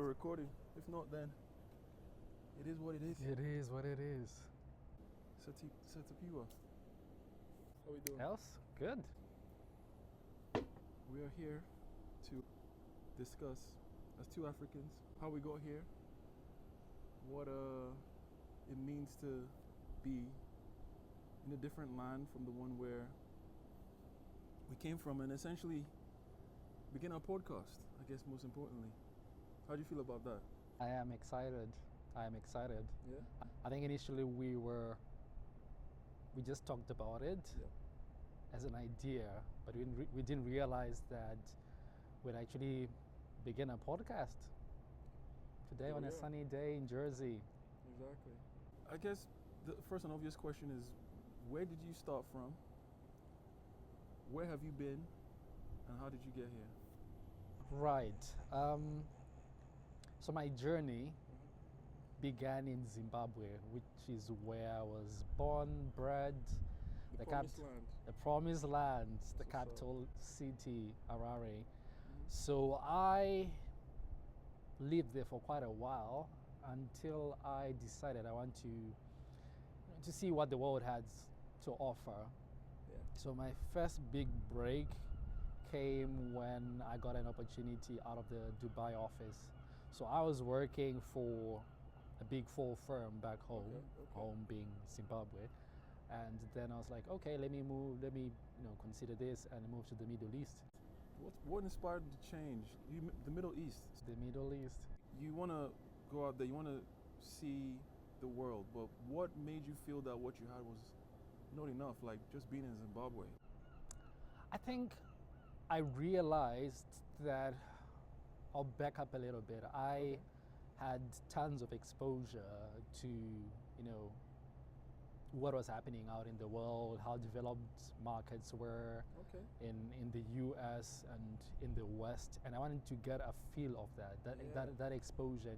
we're recording. If not, then it is what it is. It is what it is. Tapiwa. How we doing? Else? Good. We are here to discuss, as two Africans, how we got here, what it means to be in a different land from the one where we came from, and essentially begin our podcast, I guess, most importantly. How do you feel about that? I am excited. Yeah? I think initially we just talked about it Yeah. as an idea, but we didn't realize that we'd actually begin a podcast today on a sunny day in Jersey. Exactly. I guess the first and obvious question is, where did you start from? Where have you been? And how did you get here? Right. So my journey began in Zimbabwe, which is where I was born, bred. The promised land. The promised land, the capital city, Harare. So I lived there for quite a while until I decided I want to see what the world has to offer. Yeah. So my first big break came when I got an opportunity out of the Dubai office. So I was working for a big four firm back home, home being Zimbabwe. And then I was like, okay, let me consider this and move to the Middle East. What inspired the change? The Middle East. The Middle East. You want to go out there, you want to see the world, but what made you feel that what you had was not enough, like just being in Zimbabwe? I think I realized that, I'll back up a little bit. I had tons of exposure to, what was happening out in the world, how developed markets were in the US and in the West, and I wanted to get a feel of that exposure,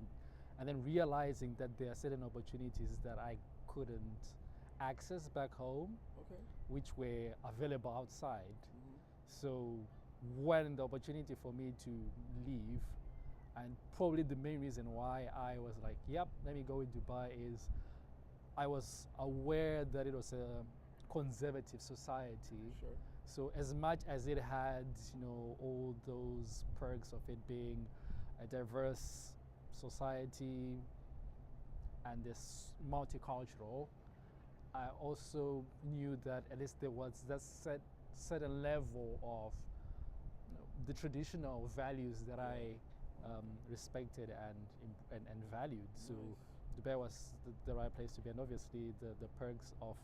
and then realizing that there are certain opportunities that I couldn't access back home, which were available outside. So when the opportunity for me to leave, and probably the main reason why I was like, yep, let me go in Dubai, is I was aware that it was a conservative society. Sure. So as much as it had, all those perks of it being a diverse society and this multicultural, I also knew that at least there was that certain level of the traditional values that I respected and valued. So Dubai was the right place to be, and obviously the perks of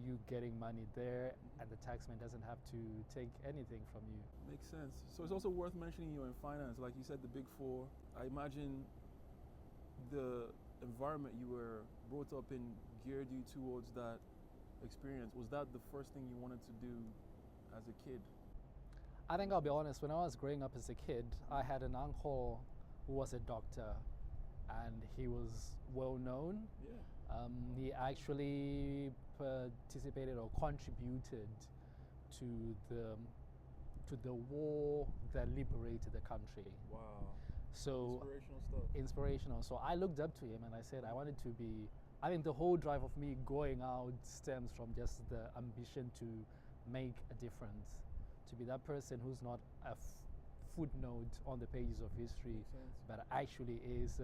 you getting money there, and the taxman doesn't have to take anything from you. Makes sense. So it's also worth mentioning you're in finance, like you said, the big four. I imagine the environment you were brought up in geared you towards that experience. Was that the first thing you wanted to do as a kid? I think I'll be honest, when I was growing up as a kid, I had an uncle who was a doctor, and he was well known. Yeah. He actually participated or contributed to the war that liberated the country. Wow. So inspirational stuff. Inspirational. So I looked up to him and I said I wanted to be, I think the whole drive of me going out stems from just the ambition to make a difference, to be that person who's not a footnote on the pages of history, but actually is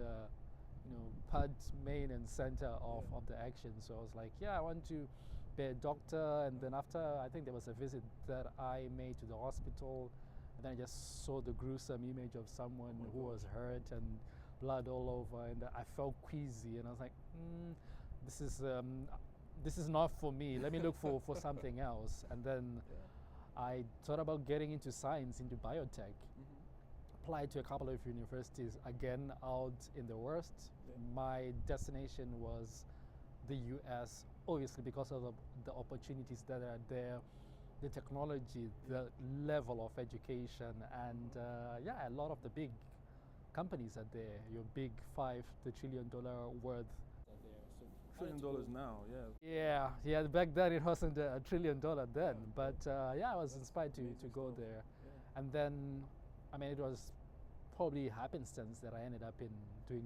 part, main and center of the action. So I was like, I want to be a doctor. And then after, I think there was a visit that I made to the hospital, and then I just saw the gruesome image of someone who was hurt and blood all over, and I felt queasy, and I was like, this is not for me. Let me look for something else. And then I thought about getting into science, into biotech. Applied to a couple of universities, again out in the West. My destination was the US, obviously because of the opportunities that are there, the technology, the level of education, and a lot of the big companies are there. Your big $5 trillion worth. $1 trillion now, Yeah. Back then it wasn't $1 trillion then, but I was inspired to go there, and then, it was probably happenstance that I ended up in doing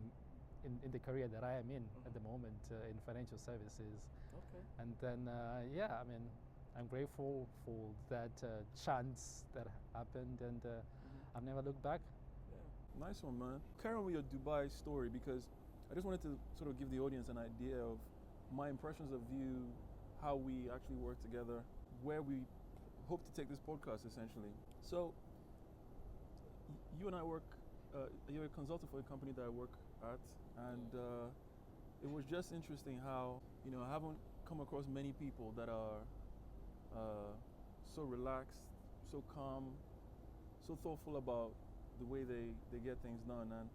in the career that I am in at the moment in financial services. Okay. And then, yeah, I mean, I'm grateful for that chance that happened, and I've never looked back. Yeah. Nice one, man. Carry on with your Dubai story, because I just wanted to sort of give the audience an idea of my impressions of you, how we actually work together, where we hope to take this podcast, essentially. So, you and I work, you're a consultant for a company that I work at, and it was just interesting how, I haven't come across many people that are so relaxed, so calm, so thoughtful about the way they get things done. And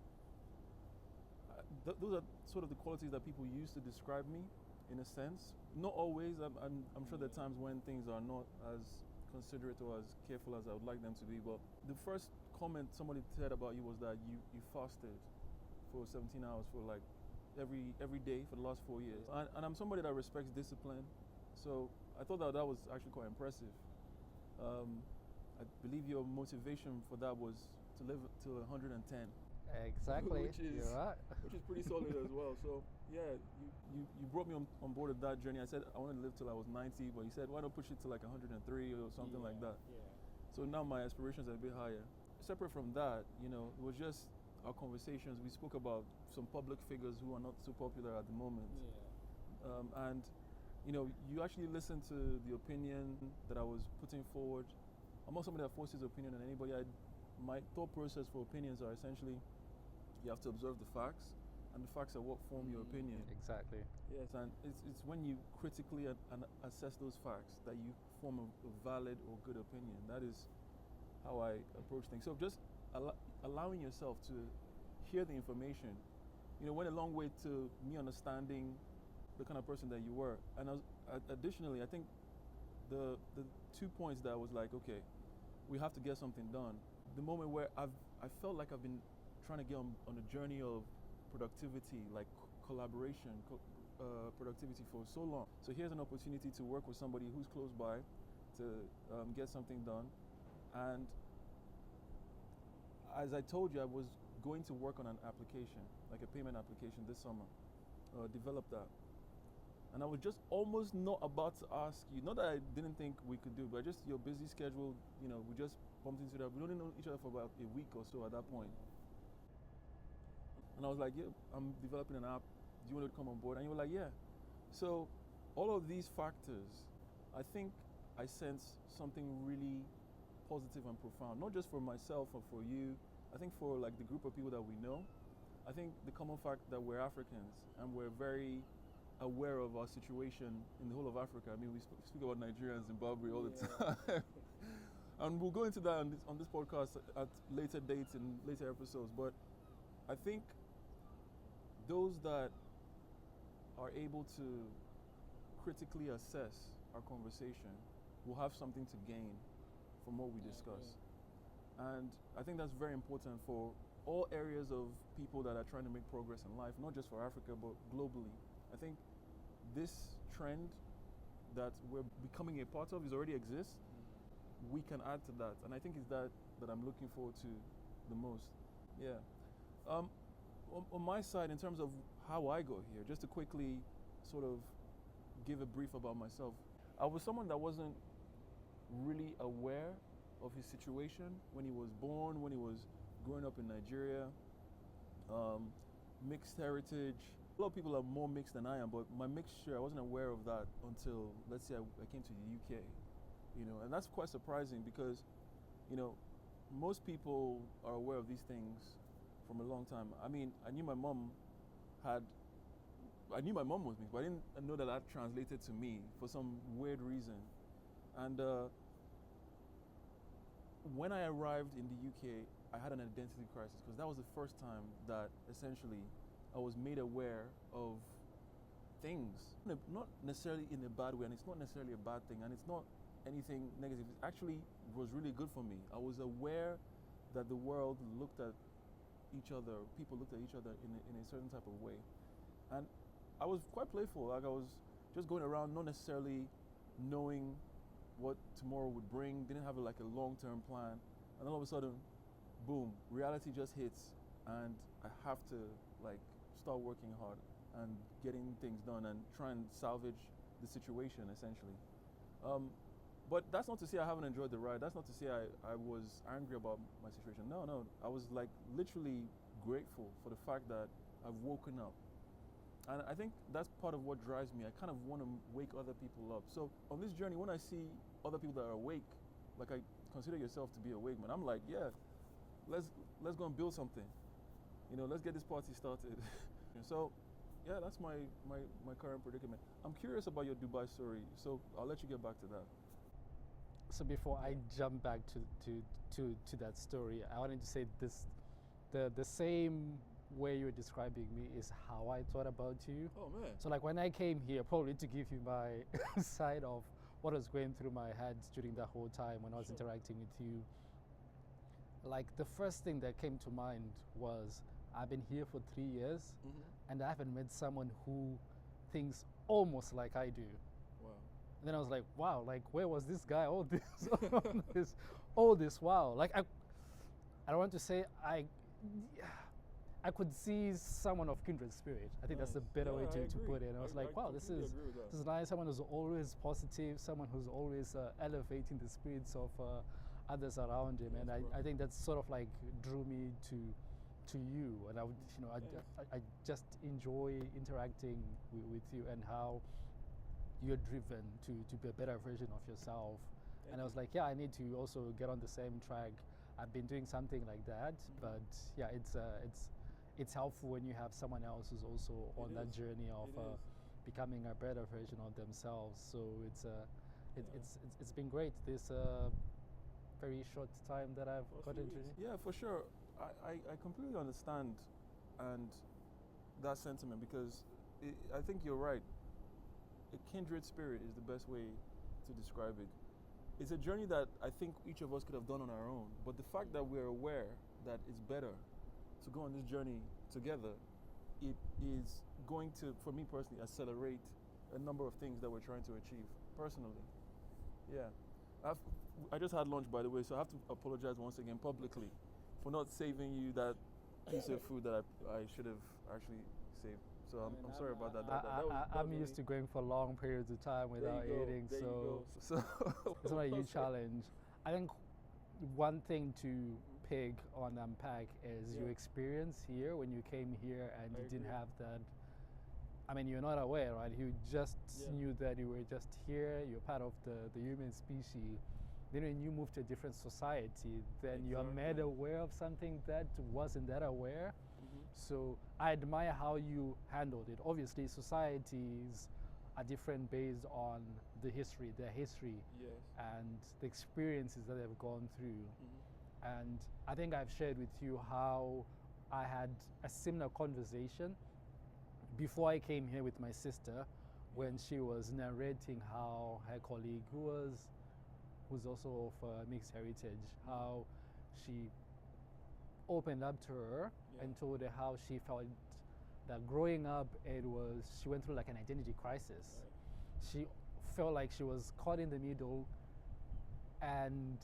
those are sort of the qualities that people use to describe me, in a sense. Not always. I'm sure there are times when things are not as considerate or as careful as I would like them to be. But the first comment somebody said about you was that you fasted for 17 hours for like every day for the last 4 years. And I'm somebody that respects discipline. So I thought that was actually quite impressive. I believe your motivation for that was to live till 110. Exactly. You're right. Which is pretty solid as well. So yeah, you brought me on board of that journey. I said I wanted to live till I was 90, but you said why not push it to like 103 or something like that. Yeah. So now my aspirations are a bit higher. Separate from that, it was just our conversations. We spoke about some public figures who are not so popular at the moment. Yeah. And you actually listened to the opinion that I was putting forward. I'm not somebody that forces opinion on anybody. My thought process for opinions are essentially you have to observe the facts, and the facts are what form your opinion. Exactly. Yes, and it's when you critically assess those facts that you form a valid or good opinion. That is how I approach things. So just allowing yourself to hear the information, went a long way to me understanding the kind of person that you were. And additionally, I think the 2 points that I was like, okay, we have to get something done. The moment where I felt like I've been trying to get on a journey of productivity, like collaboration, productivity for so long. So here's an opportunity to work with somebody who's close by to get something done. And as I told you, I was going to work on an application, like a payment application this summer, develop that. And I was just almost not about to ask you, not that I didn't think we could do, but just your busy schedule, we just bumped into that. We only know each other for about a week or so at that point. And I was like, yeah, I'm developing an app. Do you want to come on board? And you were like, yeah. So all of these factors, I think I sense something really positive and profound, not just for myself or for you. I think for like the group of people that we know. I think the common fact that we're Africans and we're very aware of our situation in the whole of Africa. I mean, we speak about Nigeria and Zimbabwe all the time. And we'll go into that on this podcast at later dates and later episodes. But I think those that are able to critically assess our conversation will have something to gain from what we discuss. And I think that's very important for all areas of people that are trying to make progress in life, not just for Africa, but globally. I think this trend that we're becoming a part of already exists. We can add to that, and I think it's that I'm looking forward to the most. Yeah. On my side, in terms of how I got here, just to quickly sort of give a brief about myself, I was someone that wasn't really aware of his situation when he was born, when he was growing up in Nigeria, mixed heritage. A lot of people are more mixed than I am, but my mixture, I wasn't aware of that until, let's say, I came to the UK, and that's quite surprising because, most people are aware of these things from a long time. I mean, I knew my mom was mixed, but I didn't know that translated to me for some weird reason. And when I arrived in the UK, I had an identity crisis because that was the first time that essentially I was made aware of things, not necessarily in a bad way, and it's not necessarily a bad thing, and it's not anything negative. It actually was really good for me. I was aware that the world looked at each other, people looked at each other in a certain type of way. And I was quite playful, like I was just going around not necessarily knowing what tomorrow would bring, didn't have like a long-term plan. And all of a sudden, boom, reality just hits, and I have to like start working hard and getting things done and try and salvage the situation essentially. Um, but that's not to say I haven't enjoyed the ride. That's not to say I was angry about my situation. No, no. I was like literally grateful for the fact that I've woken up. And I think that's part of what drives me. I kind of want to wake other people up. So on this journey, when I see other people that are awake, like I consider yourself to be awake, man, I'm like, yeah, let's go and build something. You know, let's get this party started. And so, yeah, that's my current predicament. I'm curious about your Dubai story, so I'll let you get back to that. So before I jump back to that story, I wanted to say this: the same way you're describing me is how I thought about you. Oh man. So like when I came here, probably to give you my side of what was going through my head during that whole time when I was Sure. interacting with you. Like the first thing that came to mind was I've been here for 3 years and I haven't met someone who thinks almost like I do. Wow. And then I was like, wow, like where was this guy all this while? Like I don't want to say I could see someone of kindred spirit. I think that's the Nice. better way Yeah, I to agree. put it. And I was like, wow, this completely is agree with that. nice. Someone who's always positive, someone who's always elevating the spirits of others around him. Yes, And bro. I think that sort of like drew me to you. And I would, I just enjoy interacting with you and how you're driven to be a better version of yourself. And I was like, yeah, I need to also get on the same track. I've been doing something like that, but yeah, it's helpful when you have someone else who's also on that journey of It is. becoming a better version of themselves. So it's been great this very short time that I've Oh, gotten sweet. to. Yeah, for sure. I completely understand and that sentiment because I think you're right. A kindred spirit is the best way to describe it. It's a journey that I think each of us could have done on our own, but the fact that we're aware that it's better to go on this journey together, it is going to, for me personally, accelerate a number of things that we're trying to achieve personally. Yeah. I just had lunch, by the way, so I have to apologize once again publicly for not saving you that piece of food that I should have actually saved. So I'm sorry about that. I'm used to going for long periods of time without eating, so so it's not a huge challenge. I think one thing to pick on unpack is your experience here when you came here and you didn't have that. I mean, you're not aware, right? You just knew that you were just here, you're part of the human species. Then when you move to a different society, then you're made aware of something that wasn't that aware. So I admire how you handled it. Obviously, societies are different based on their history, Yes. and the experiences that they've gone through. And I think I've shared with you how I had a similar conversation before I came here with my sister when she was narrating how her colleague, who's also of mixed heritage, how she opened up to her and told her how she felt that growing up she went through like an identity crisis. She felt like she was caught in the middle and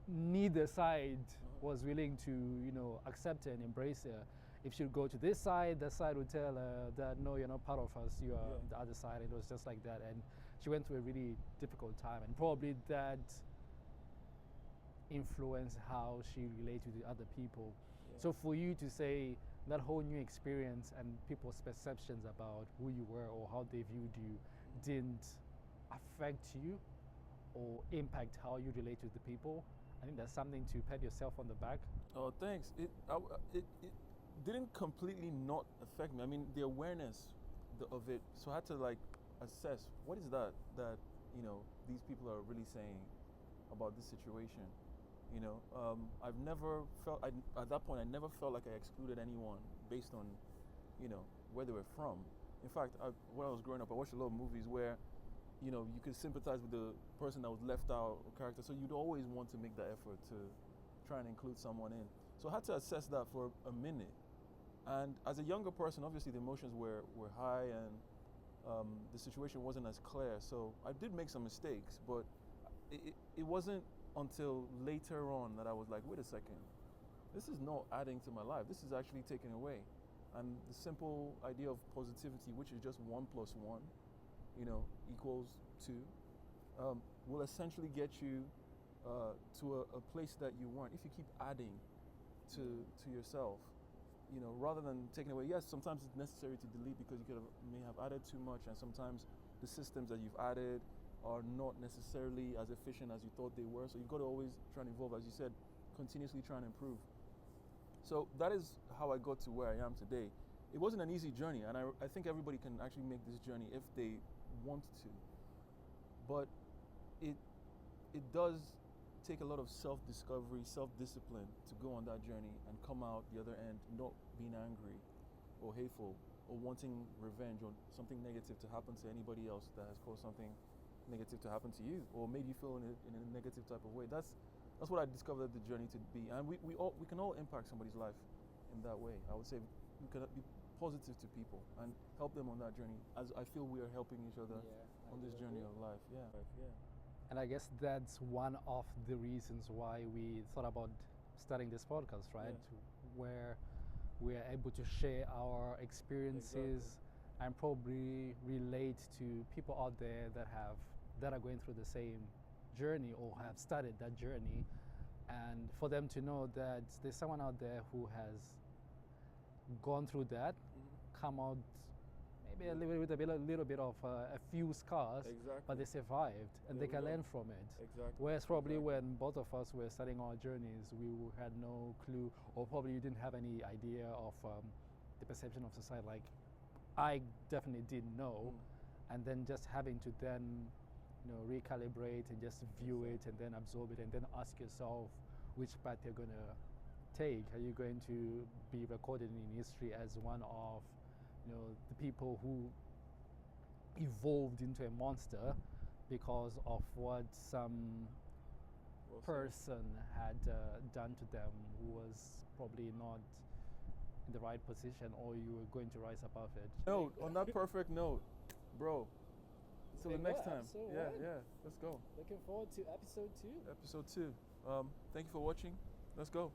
neither side was willing to accept her and embrace her. If she would go to this side, that side would tell her that no, you're not part of us, you are the other side. It was just like that, and she went through a really difficult time, and probably that influenced how she related with other people. So for you to say that whole new experience and people's perceptions about who you were or how they viewed you didn't affect you or impact how you relate with the people, I think that's something to pat yourself on the back. Oh, thanks. It didn't completely not affect me. I mean, the awareness of it. So I had to like assess what is that these people are really saying about this situation. I've never felt at that point. I never felt like I excluded anyone based on where they were from. In fact, when I was growing up, I watched a lot of movies where you could sympathize with the person that was left out or character. So you'd always want to make that effort to try and include someone in. So I had to assess that for a minute. And as a younger person, obviously the emotions were high and the situation wasn't as clear. So I did make some mistakes, but it wasn't until later on that I was like, wait a second, this is not adding to my life. This is actually taking away. And the simple idea of positivity, which is just 1 + 1, equals 2, will essentially get you to a place that you weren't. If you keep adding to yourself, rather than taking away. Yes, sometimes it's necessary to delete because you may have added too much, and sometimes the systems that you've added are not necessarily as efficient as you thought they were. So you've got to always try and evolve, as you said, continuously try and improve. So that is how I got to where I am today. It wasn't an easy journey, and I think everybody can actually make this journey if they want to. But it does take a lot of self-discovery, self-discipline to go on that journey and come out the other end not being angry or hateful or wanting revenge or something negative to happen to anybody else that has caused something negative to happen to you or made you feel in a negative type of way. That's what I discovered the journey to be, and we can all impact somebody's life in that way. I would say we can be positive to people and help them on that journey, as I feel we are helping each other on this journey of life. Yeah. And I guess that's one of the reasons why we thought about starting this podcast, right? Yeah. Where we are able to share our experiences and probably relate to people out there that are going through the same journey or have started that journey, and for them to know that there's someone out there who has gone through that, come out maybe a little bit of a few scars, but they survived and they can learn from it. Whereas probably when both of us were starting our journeys, we had no clue, or probably you didn't have any idea of the perception of society. Like I definitely didn't know, and then just having to then recalibrate and just view it and then absorb it and then ask yourself which path you're going to take. Are you going to be recorded in history as one of the people who evolved into a monster because of what some person had done to them who was probably not in the right position, or you were going to rise above it? No, on that perfect note, bro. Until the next time. Yeah, Let's go. Looking forward to episode 2. Episode 2. Thank you for watching. Let's go.